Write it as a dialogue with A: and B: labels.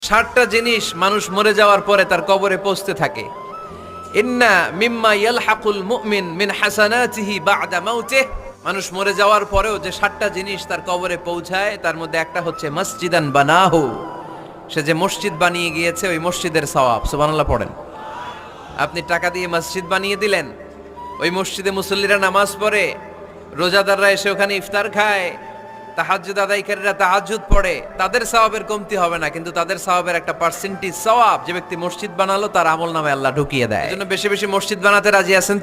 A: 60টা জিনিস মানুষ মরে যাওয়ার পরে তার কবরে পৌঁছতে থাকে। ইন্না মিম্মা ইয়ালহাকুল মুমিন মিন হাসানাতিহি বা'দা মাউতিহি, মানুষ মরে যাওয়ার পরেও যে 60টা জিনিস তার কবরে পৌঁছায় তার মধ্যে একটা হচ্ছে মসজিদান বানাহু, সে যে মসজিদ বানিয়ে গিয়েছে ওই মসজিদের সওয়াব। সুবহানাল্লাহ পড়েন। আপনি টাকা দিয়ে মসজিদ বানিয়ে দিলেন, ওই মসজিদে মুসল্লিরা নামাজ পড়ে, রোজাদাররা এসে ওখানে ইফতার খায়, তাহাজ্জুদ আদায়কারীরা তাহাজ্জুদ পড়ে, তাদের সওয়াবের কমতি হবে না, কিন্তু তাদের সওয়াবের একটা পার্সেন্টেজ সওয়াব যে ব্যক্তি মসজিদ বানালো তার আমল নামে আল্লাহ ঢুকিয়ে দেয়। এজন্য বেশি বেশি মসজিদ বানাতে রাজি আছেন?